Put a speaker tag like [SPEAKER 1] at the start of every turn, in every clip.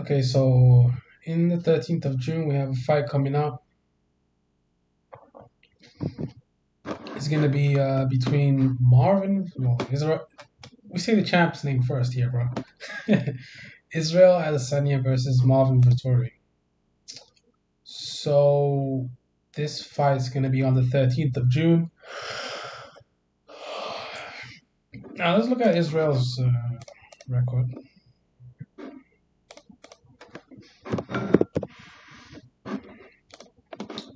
[SPEAKER 1] Okay, so in the 13th of June, we have a fight coming up. It's gonna be between Marvin. Well, Israel. We say the champ's name first here, bro. Israel Adesanya versus Marvin Vettori. So this fight is gonna be on the 13th of June. Now let's look at Israel's record.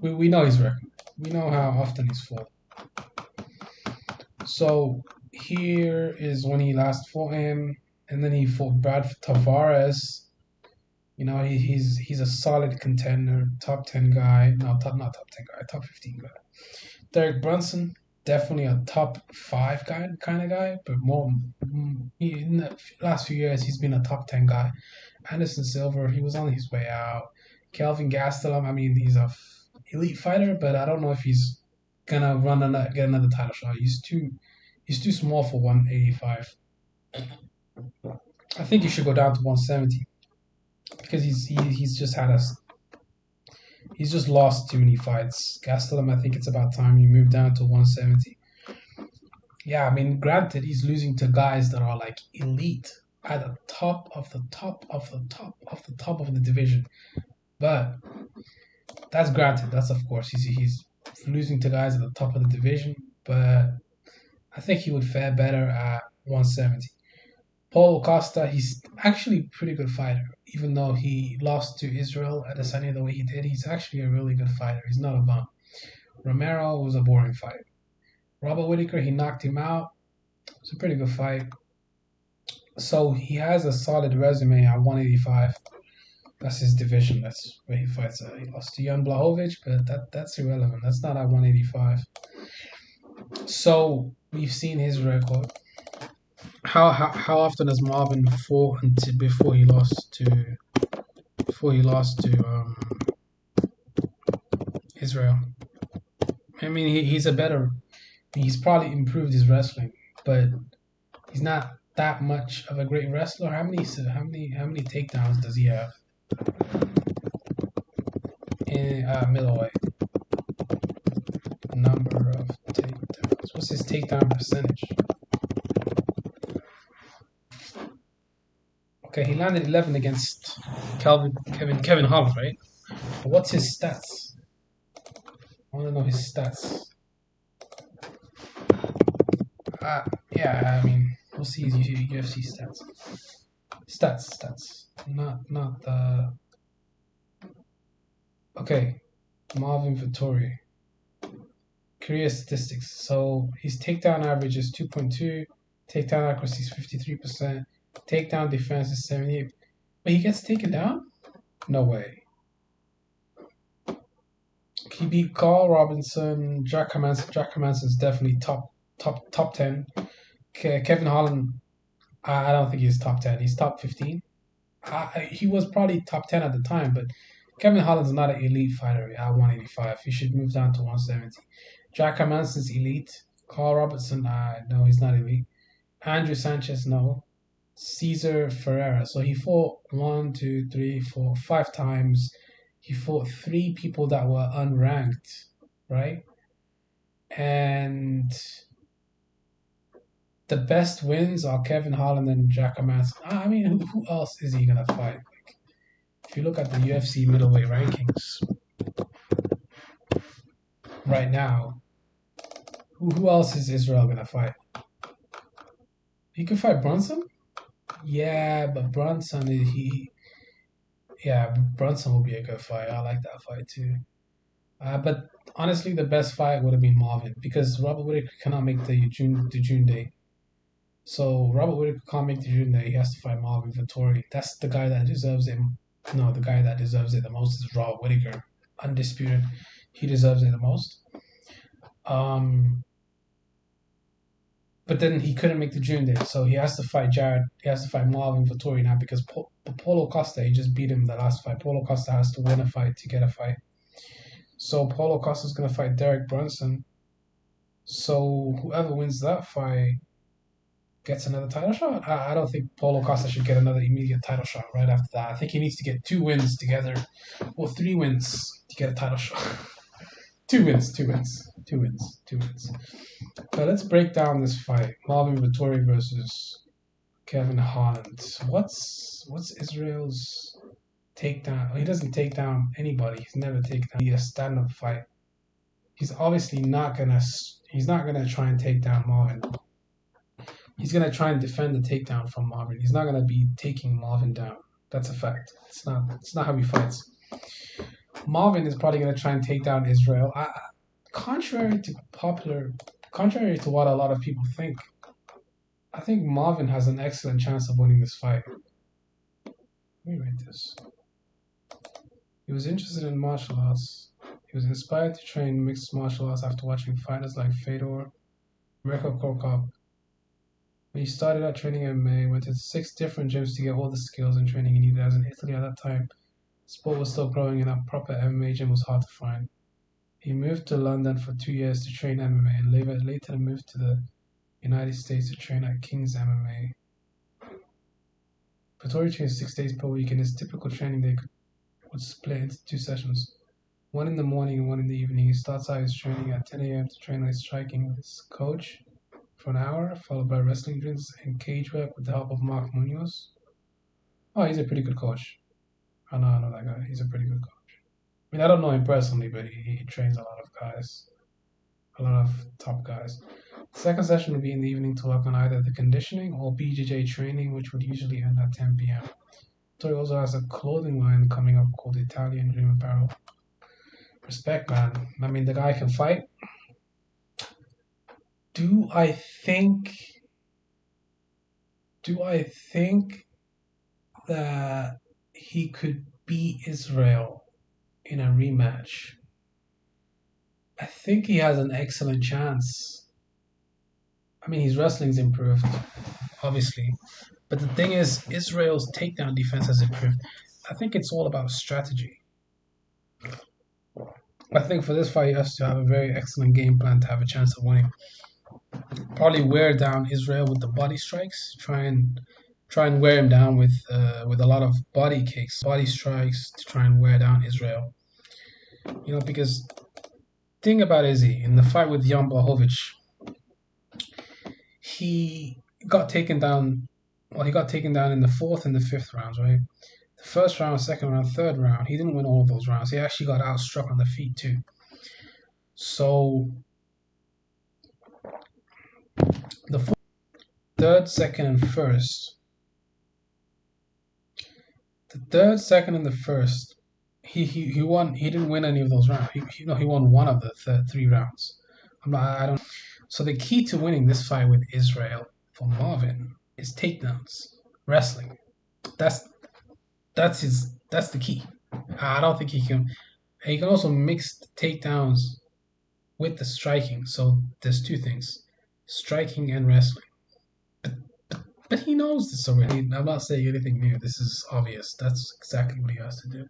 [SPEAKER 1] We know his record. We know how often he's fought. So here is when he last fought him, and then he fought Brad Tavares. You know, he's a solid contender, top 10 guy. No, not top 10 guy, top 15 guy. Derek Brunson, definitely a top 5 guy kind of guy, but more in the last few years he's been a top 10 guy. Anderson Silva, he was on his way out. Kelvin Gastelum, I mean, he's a elite fighter, but I don't know if he's gonna get another title shot. He's too small for 185. I think he should go down to 170 because he's just had a he's just lost too many fights. Gastelum, I think it's about time he moved down to 170. Yeah, I mean, granted, he's losing to guys that are like elite at the top of the top of the top of the top of the division, but that's granted. That's of course he's losing to guys at the top of the division, but I think he would fare better at 170. Paulo Costa, he's actually a pretty good fighter, even though he lost to Israel Adesanya the way he did. He's actually a really good fighter. He's not a bum. Romero was a boring fight. Robert Whittaker, he knocked him out. It's a pretty good fight. So he has a solid resume at 185. That's his division. That's where he fights. He lost to Jan Blachowicz, but that's irrelevant. That's not at 185. So we've seen his record. How often has Marvin fought until before he lost to Israel? I mean, he's probably improved his wrestling, but he's not that much of a great wrestler. How many takedowns does he have in middleweight? Number of takedowns. What's his takedown percentage? Okay, he landed 11 against Kevin Holland, right? But what's his stats? I want to know his stats. Yeah, I mean, we'll see his UFC stats. Stats. Not the. Okay, Marvin Vettori. Career statistics. So his takedown average is 2.2. Takedown accuracy is 53%. Takedown defense is 78. But he gets taken down? No way. He beat Carl Robinson, Jack Hermanson. Jack Hermanson's definitely top 10. Kevin Holland, I don't think he's top 10. He's top 15. He was probably top 10 at the time, but Kevin Holland's not an elite fighter at 185. He should move down to 170. Jack Hermanson's elite. Carl Robertson, no, he's not elite. Andrew Sanchez, no. Cesar Ferreira. So he fought 5 times. He fought 3 people that were unranked, right? And the best wins are Kevin Holland and Jack Hermanson. I mean, who else is he gonna fight? Like, if you look at the UFC middleweight rankings right now, who else is Israel gonna fight? He could fight Brunson. Yeah, but Brunson will be a good fight. I like that fight too. But honestly, the best fight would have been Marvin because Robert Whittaker cannot make the June date. So Robert Whittaker can't make the June date. He has to fight Marvin Vettori. That's the guy that deserves it. No, the guy that deserves it the most is Robert Whittaker. Undisputed. He deserves it the most. But then he couldn't make the June date, so he has to fight Jared. He has to fight Marvin Vettori now because Paulo Costa, he just beat him the last fight. Paulo Costa has to win a fight to get a fight. So Paulo Costa's gonna fight Derek Brunson. So whoever wins that fight gets another title shot. I don't think Paulo Costa should get another immediate title shot right after that. I think he needs to get 2 wins together, or 3 wins to get a title shot. 2 wins, 2 wins, 2 wins, 2 wins. So let's break down this fight: Marvin Vettori versus Kevin Holland. What's Israel's takedown? He doesn't take down anybody. He's never taken down. Be a stand-up fight. He's obviously not gonna. He's not gonna try and take down Marvin. He's gonna try and defend the takedown from Marvin. He's not gonna be taking Marvin down. That's a fact. It's not. It's not how he fights. Marvin is probably gonna try and take down Israel. Contrary to contrary to what a lot of people think, I think Marvin has an excellent chance of winning this fight. Let me read this. He was interested in martial arts. He was inspired to train mixed martial arts after watching fighters like Fedor, Mirko Korkov. When he started out training MMA, he went to 6 different gyms to get all the skills and training he needed. As in Italy at that time, sport was still growing and a proper MMA gym was hard to find. He moved to London for 2 years to train MMA and later moved to the United States to train at King's MMA. Vettori trained 6 days per week, and his typical training day would split into 2 sessions, one in the morning and one in the evening. He starts out his training at 10 a.m. to train on his striking with his coach for an hour, followed by wrestling drills and cage work with the help of Mark Munoz. Oh, he's a pretty good coach. I know that guy. He's a pretty good coach. I mean, I don't know him personally, but he trains a lot of guys, a lot of top guys. The second session would be in the evening to work on either the conditioning or BJJ training, which would usually end at 10 p.m. Tori also has a clothing line coming up called Italian Dream Apparel. Respect, man. I mean, the guy can fight. Do I think that he could beat Israel in a rematch? I think he has an excellent chance. I mean, his wrestling's improved, obviously. But the thing is, Israel's takedown defense has improved. I think it's all about strategy. I think for this fight, he has to have a very excellent game plan to have a chance of winning. Probably wear down Israel with the body strikes. Try and wear him down with a lot of body kicks, body strikes to try and wear down Israel. You know, because thing about Izzy in the fight with Jan Blachowicz, he got taken down. Well, he got taken down in the 4th and the 5th rounds, right? The first round, second round, third round, he didn't win all of those rounds. He actually got outstruck on the feet too. So the third, second, and first. The third, second, and the first, he won. He didn't win any of those rounds. He won one of the 3 rounds. I don't. So the key to winning this fight with Israel for Marvin is takedowns, wrestling. That's the key. I don't think he can. He can also mix the takedowns with the striking. So there's 2 things: striking and wrestling. But he knows this already. I'm not saying anything new. This is obvious. That's exactly what he has to do.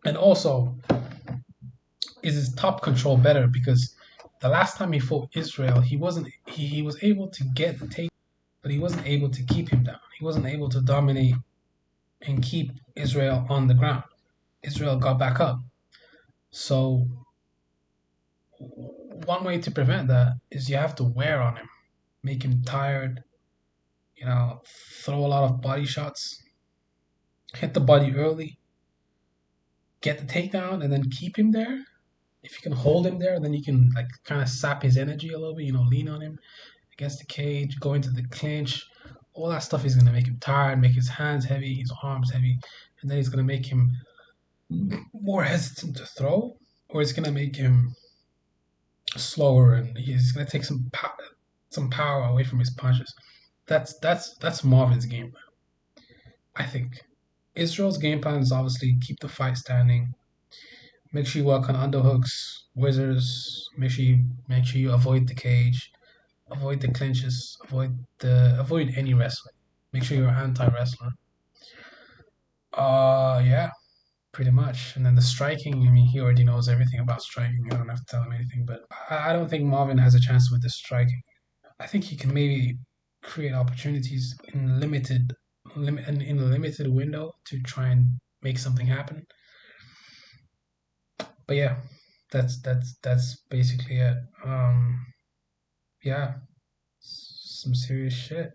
[SPEAKER 1] And also, is his top control better? Because the last time he fought Israel, he was able to get the take, but he wasn't able to keep him down. He wasn't able to dominate and keep Israel on the ground. Israel got back up. So one way to prevent that is you have to wear on him, make him tired, throw a lot of body shots, hit the body early, get the takedown, and then keep him there. If you can hold him there, then you can kind of sap his energy a little bit, lean on him against the cage, go into the clinch. All that stuff is going to make him tired, make his hands heavy, his arms heavy, and then it's going to make him more hesitant to throw, or it's going to make him slower, and he's going to take some power away from his punches. That's Marvin's game plan. I think Israel's game plan is obviously keep the fight standing. Make sure you work on underhooks, whizzers. Make sure you avoid the cage, avoid the clinches, avoid any wrestling. Make sure you're an anti-wrestler. Yeah, pretty much. And then the striking, I mean, he already knows everything about striking. I don't have to tell him anything. But I don't think Marvin has a chance with the striking. I think he can maybe create opportunities in in a limited window to try and make something happen. But yeah, that's basically it. Yeah, some serious shit.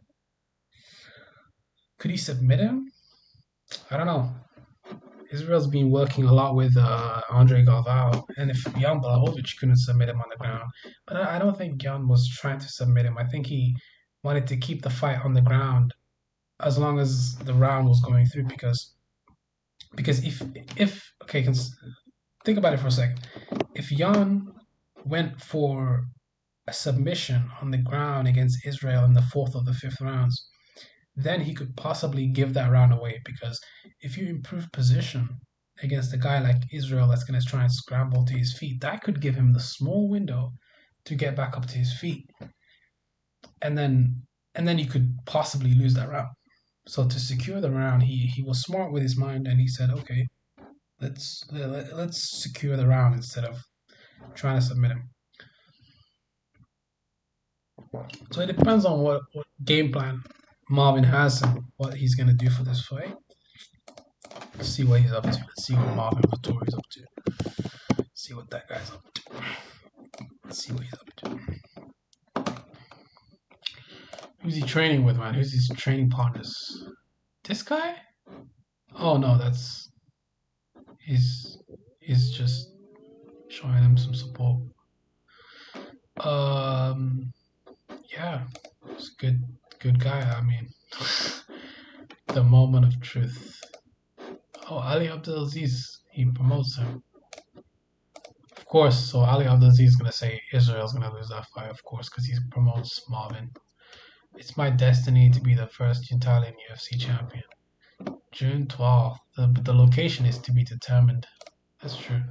[SPEAKER 1] Could he submit him? I don't know. Israel's been working a lot with Andre Galvao, and if Jan Blachowicz couldn't submit him on the ground, but I don't think Jan was trying to submit him. I think he wanted to keep the fight on the ground as long as the round was going through, because if okay, think about it for a second. If Jan went for a submission on the ground against Israel in the fourth or the fifth rounds, then he could possibly give that round away, because if you improve position against a guy like Israel that's going to try and scramble to his feet, that could give him the small window to get back up to his feet, and then you could possibly lose that round. So to secure the round, he was smart with his mind, and he said, okay, let's secure the round instead of trying to submit him. So it depends on what game plan Marvin has and what he's gonna do for this fight. Let's see what he's up to. Let's see what Marvin Vettori is up to. Let's see what that guy's up to. Let's see what he's up to. Who's he training with, man? Who's his training partners? This guy? Oh no, that's he's just showing him some support. Yeah, it's a good guy. I mean, the moment of truth. Oh, Ali Abdelaziz, he promotes him. Of course, so Ali Abdelaziz is gonna say Israel's gonna lose that fight, of course, because he promotes Marvin. It's my destiny to be the first Italian UFC champion. June 12th. The location is to be determined. That's true.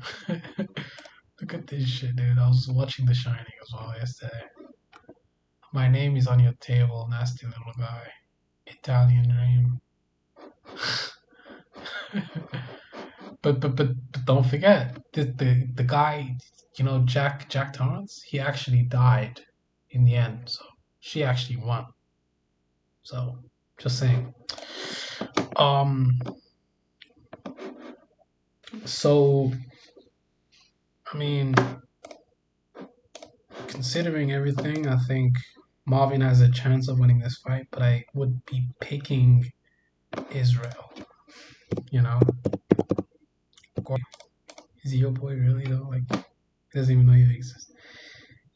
[SPEAKER 1] Look at this shit, dude. I was watching The Shining as well yesterday. My name is on your table, nasty little guy. Italian dream. but don't forget the guy, Jack Torrance. He actually died in the end, so she actually won. So just saying. So I mean, considering everything, I think Marvin has a chance of winning this fight, but I would be picking Israel. You know, is he your boy really though? Like, he doesn't even know you exist.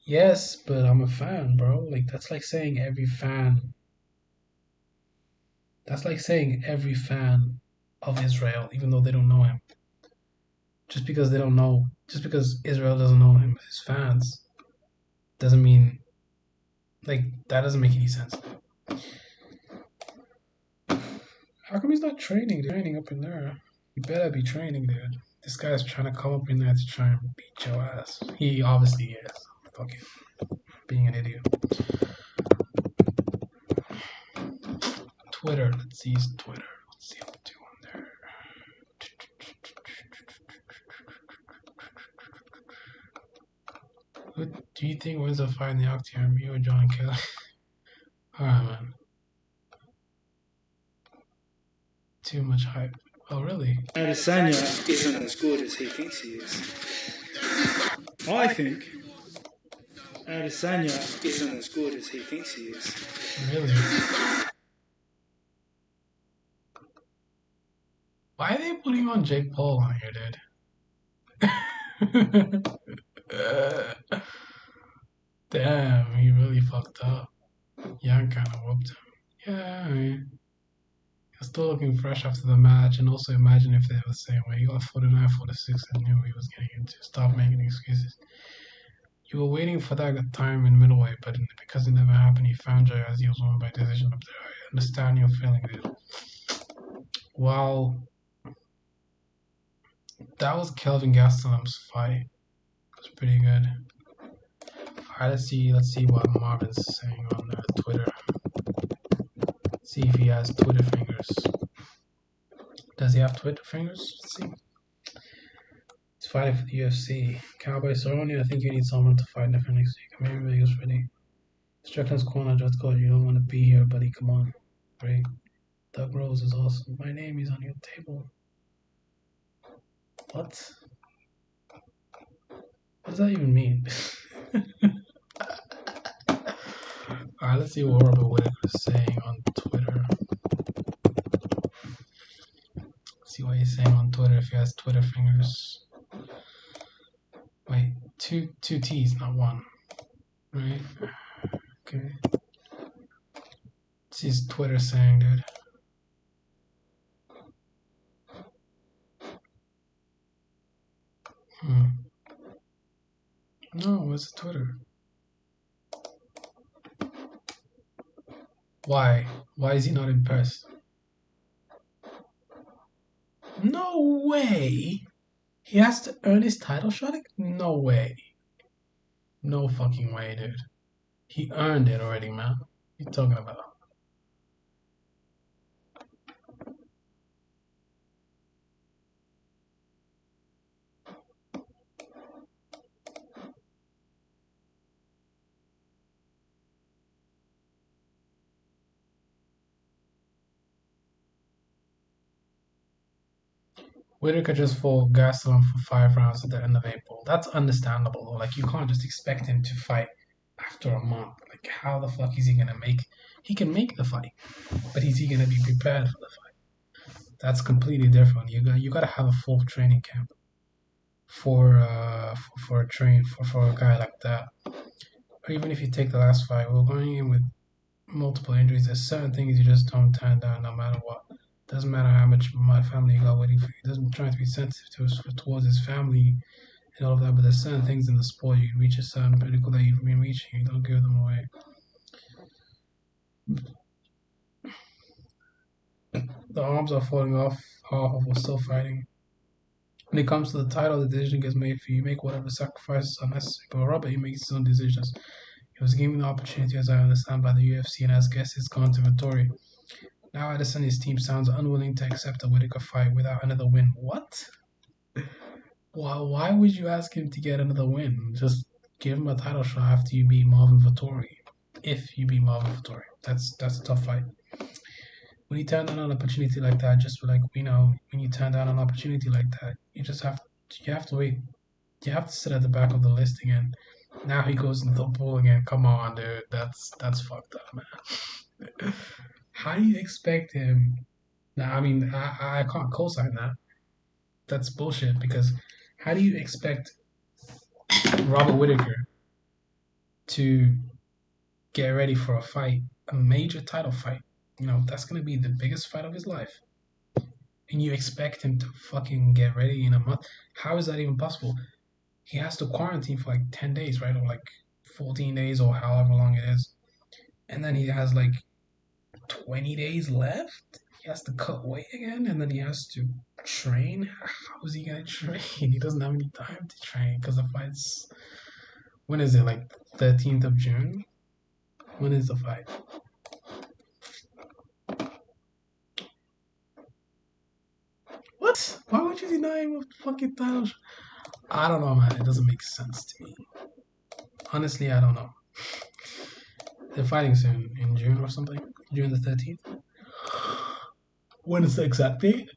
[SPEAKER 1] Yes, but I'm a fan, bro. Like, that's like saying every fan. That's like saying every fan of Israel, even though they don't know him. Just because Israel doesn't know him, his fans, doesn't mean, like, that doesn't make any sense. How come he's not training up in there? You better be training, dude. This guy's trying to come up in there to try and beat your ass. He obviously is. Fuck it. Being an idiot. Twitter. Let's see his Twitter. Let's see what to do on there. Who do you think wins the fight in the Octagon? Me or John Kelly? Alright, man. Too much hype. Oh, really?
[SPEAKER 2] Adesanya isn't as good as he thinks he is. I think Adesanya isn't as good as he thinks he is.
[SPEAKER 1] Really? Why are they putting on Jake Paul on here, dude? Damn, he really fucked up. Young kind of whooped him. Yeah, I mean, he's still looking fresh after the match, and also imagine if they were the same way. He got 49, 46 and knew what he was getting into. Stop making excuses. You were waiting for that time in middleweight, but because it never happened, he found Jay as he was won by decision up there. I understand your feeling, dude. Well, that was Kelvin Gastelum's fight. It was pretty good. Alright, let's see what Marvin's saying on Twitter. See if he has Twitter fingers. Does he have Twitter fingers? Let's see. He's fighting for the UFC. Cowboy Cerrone, I think you need someone to fight different next week. Maybe Vegas ready. Strickland's corner just called. You don't want to be here, buddy. Come on. Great. Doug Rose is awesome. My name is on your table. What? What does that even mean? Alright, let's see what Robert Whittaker is saying on Twitter. See what he's saying on Twitter if he has Twitter fingers. Wait, two T's, not one. Right? Okay. What's his Twitter saying, dude? No, what's the Twitter? Why? Why is he not impressed? No way! He has to earn his title shot? No way. No fucking way, dude. He earned it already, man. What are you talking about? Whitaker just fought Gastelum for 5 rounds at the end of April. That's understandable. Like, you can't just expect him to fight after a month. Like, how the fuck is he gonna make? He can make the fight, but is he gonna be prepared for the fight? That's completely different. You gotta have a full training camp for a guy like that. Or even if you take the last fight, we're going in with multiple injuries. There's certain things you just don't turn down no matter what. Doesn't matter how much my family got waiting for you. Doesn't try to be sensitive towards his family and all of that. But there's certain things in the sport you reach a certain pinnacle that you've been reaching. You don't give them away. The arms are falling off. Half we're still fighting. When it comes to the title, the decision gets made for you. You make whatever sacrifices are necessary. But Robert, he makes his own decisions. He was given the opportunity, as I understand, by the UFC, and as guess it's gone to Vettori. Now Adesanya's team sounds unwilling to accept a Whittaker fight without another win. What? Why would you ask him to get another win? Just give him a title shot after you beat Marvin Vettori. If you beat Marvin Vettori. That's a tough fight. When you turn down an opportunity like that, just like when you turn down an opportunity like that, you have to wait. You have to sit at the back of the list again. Now he goes into the pool again. Come on, dude. That's fucked up, man. How do you expect him? Now, I mean, I can't co-sign that. That's bullshit because how do you expect Robert Whittaker to get ready for a fight, a major title fight? That's going to be the biggest fight of his life. And you expect him to fucking get ready in a month? How is that even possible? He has to quarantine for like 10 days, right? Or like 14 days or however long it is. And then he has like 20 days left. He has to cut weight again, and then he has to train. How is he gonna train? He doesn't have any time to train because the fight's. When is it? Like 13th of June? When is the fight? What? Why would you deny him a fucking title? I don't know, man. It doesn't make sense to me. Honestly, I don't know. They're fighting soon in June or something. June the 13th. When is the exact date?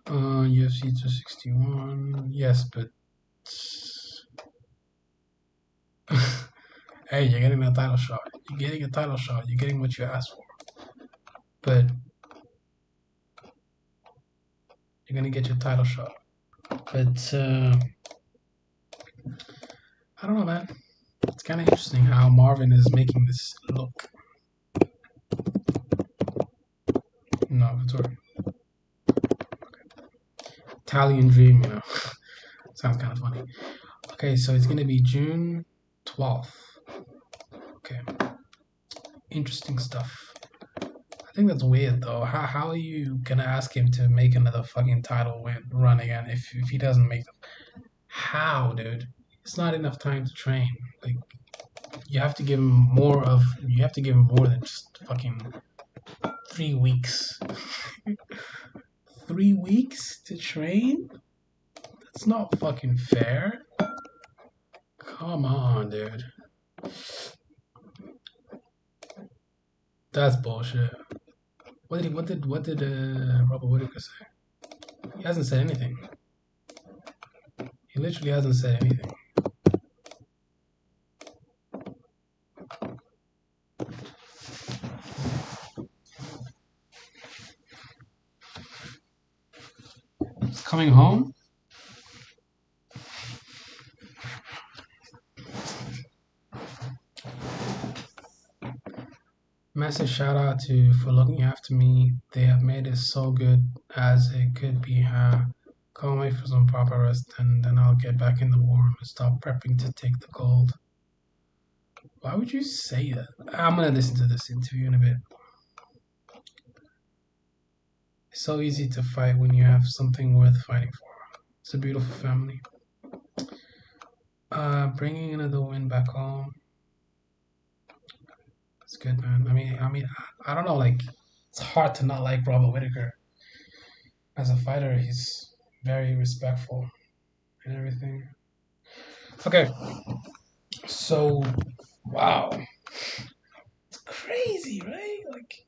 [SPEAKER 1] UFC 261. Yes, but hey, you're getting a title shot. You're getting a title shot. You're getting what you asked for. But you're gonna get your title shot. But I don't know, man. It's kind of interesting how Marvin is making this look. No, Victoria. Italian Dream, Sounds kind of funny. Okay, so it's gonna be June 12th. Okay. Interesting stuff. I think that's weird though. How are you gonna ask him to make another fucking title run again if he doesn't make them? How, dude? It's not enough time to train. Like you have to give him more than just fucking 3 weeks. 3 weeks to train? That's not fucking fair. Come on, dude. That's bullshit. What did Robert Whitaker say? He hasn't said anything. He literally hasn't said anything. He's coming home. Massive shout out to for looking after me. They have made it so good as it could be. Can't wait for some proper rest, and then I'll get back in the war room and start prepping to take the gold. Why would you say that? I'm gonna listen to this interview in a bit. It's so easy to fight when you have something worth fighting for. It's a beautiful family. Bringing another win back home. It's good, man. I don't know. Like, it's hard to not like Robert Whitaker as a fighter. He's very respectful and everything. Okay, so wow, it's crazy, right? Like,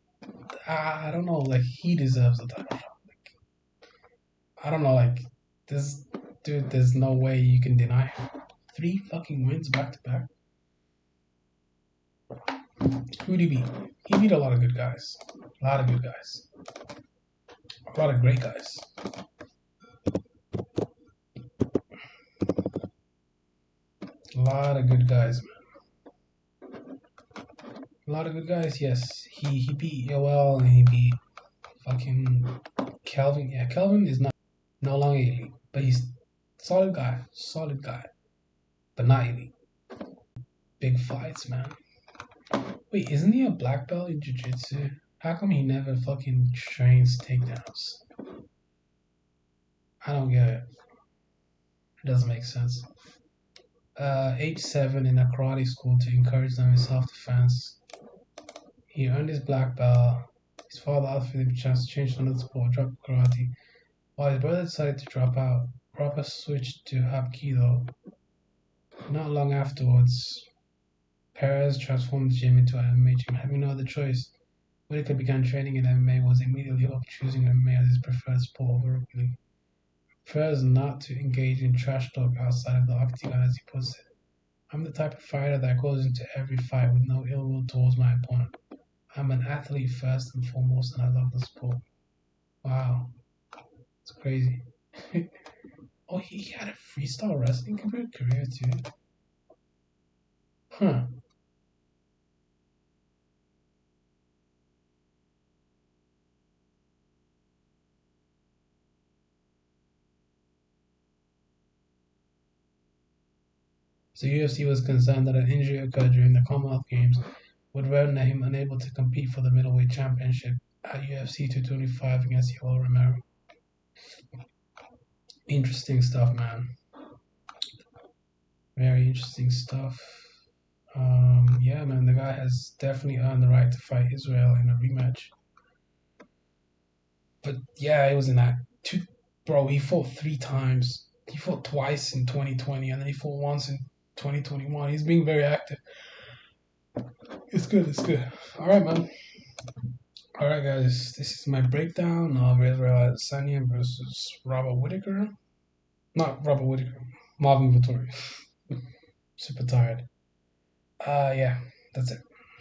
[SPEAKER 1] I don't know. Like, he deserves the title shot. Like, I don't know. Like, this dude, there's no way you can deny him. 3 fucking wins back to back. Who did he beat? He beat a lot of good guys. A lot of good guys. A lot of great guys. A lot of good guys, man. A lot of good guys, yes. He beat Yoel and he beat fucking Kelvin. Yeah, Kelvin is not no longer elite, but he's solid guy. Solid guy. But not elite. Big fights, man. Wait, isn't he a black belt in jiu-jitsu? How come he never fucking trains takedowns? I don't get it. It doesn't make sense. Age 7 in a karate school to encourage them in self-defense. He earned his black belt. His father offered him a chance to change another sport, drop karate. While his brother decided to drop out, Robert switched to Hapkido. Not long afterwards, Perez transformed the gym into an MMA gym. Having no other choice, Whitaker began training in MMA and was immediately hooked, choosing MMA as his preferred sport over rugby league. Prefers not to engage in trash talk outside of the octagon, as he puts it. I'm the type of fighter that goes into every fight with no ill will towards my opponent. I'm an athlete first and foremost, and I love the sport. Wow, it's crazy. Oh, he had a freestyle wrestling career too. Huh. So UFC was concerned that an injury occurred during the Commonwealth Games would render him unable to compete for the middleweight championship at UFC 225 against Yoel Romero. Interesting stuff, man. Very interesting stuff. Yeah, man, the guy has definitely earned the right to fight Israel in a rematch. But yeah, it was in that two, bro. He fought 3 times. He fought twice in 2020, and then he fought once in 2021. He's being very active. It's good. It's good. All right, man. All right, guys. This is my breakdown of Israel Adesanya versus Robert Whitaker. Not Robert Whitaker. Marvin Vettori. Super tired. Yeah, that's it.